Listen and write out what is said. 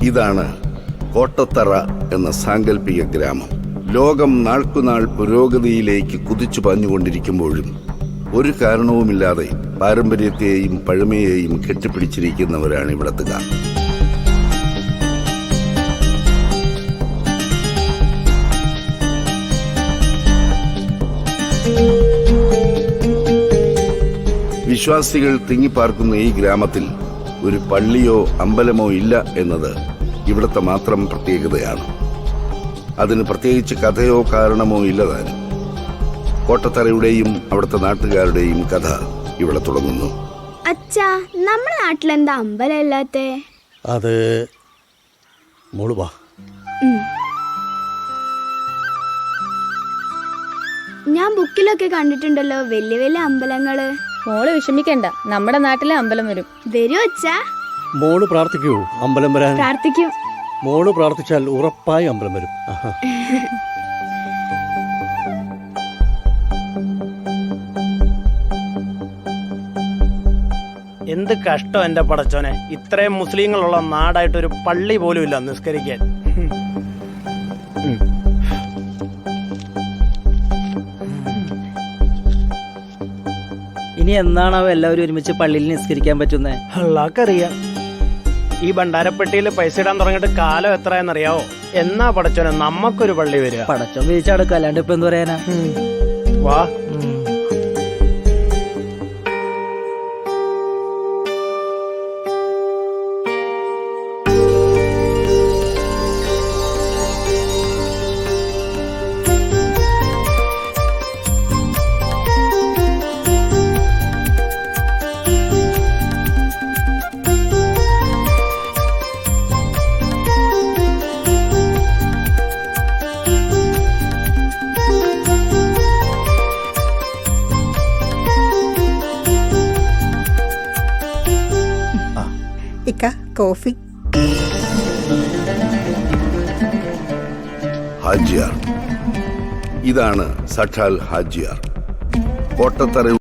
ഇതാണ് കോട്ടത്തറ എന്ന സാങ്കല്പിക ഗ്രാമം. ലോകം നാൾക്കുനാൾ പുരോഗതിയിലേക്ക് കുതിച്ചു പാഞ്ഞുകൊണ്ടിരിക്കുമ്പോഴും ഒരു കാരണവുമില്ലാതെ പാരമ്പര്യത്തെയും പഴമയെയും കെട്ടിപ്പിടിച്ചിരിക്കുന്നവരാണ് ഇവിടത്തുകാർ. വിശ്വാസികൾ തിങ്ങിപ്പാർക്കുന്ന ഈ ഗ്രാമത്തിൽ ഒരു പള്ളിയോ അമ്പലമോ ഇല്ല എന്നത് ഇവിടുത്തെ മാത്രം പ്രത്യേകതയാണ്. അതിന് പ്രത്യേകിച്ച് കഥയോ കാരണമോ ഇല്ലതാനും. കോട്ടത്തറയുടെയും അവിടുത്തെ നാട്ടുകാരുടെയും കഥ ഇവിടെ തുടങ്ങുന്നു. അച്ഛാ, നമ്മുടെ നാട്ടിലെന്താ അമ്പലം ഇല്ലാത്തെ? അത് മോള് വാ. ഞാൻ ബുക്കിലൊക്കെ കണ്ടിട്ടുണ്ടല്ലോ വലിയ വലിയ അമ്പലങ്ങള്. മോള് വിഷമിക്കണ്ട, നമ്മുടെ നാട്ടിലെ അമ്പലം വരും. വരൂ അച്ഛാ. മോള് പ്രാർത്ഥിക്കൂ അമ്പലം വരാൻ. പ്രാർത്ഥിക്കും. മോള് പ്രാർത്ഥിച്ചാൽ ഉറപ്പായി അമ്പലം വരും. എന്ത് കഷ്ടം എന്റെ പടച്ചോനെ, ഇത്രയും മുസ്ലിങ്ങളുള്ള നാടായിട്ടൊരു പള്ളി പോലും ഇല്ല നിസ്കരിക്കാൻ. ഇനി എന്നാണാവോ എല്ലാവരും ഒരുമിച്ച് പള്ളിയിൽ നിസ്കരിക്കാൻ പറ്റുന്നേ? അള്ളാക്കറിയാം. ഈ ഭണ്ഡാരപ്പെട്ടിയിൽ പൈസ ഇടാൻ തുടങ്ങിയിട്ട് കാലം എത്രയെന്നറിയാവോ? എന്നാ പടച്ചോനെ നമ്മക്കൊരു പള്ളി വരിക? പടച്ചോൻ വിരിച്ചടക്കും, അല്ലാണ്ട് ഇപ്പൊ എന്ത് പറയാനാ. വാ. കോഫി. ഹാജിയാർ. ഇതാണ് സഠാൽ ഹാജിയാർ. കോട്ടത്തറ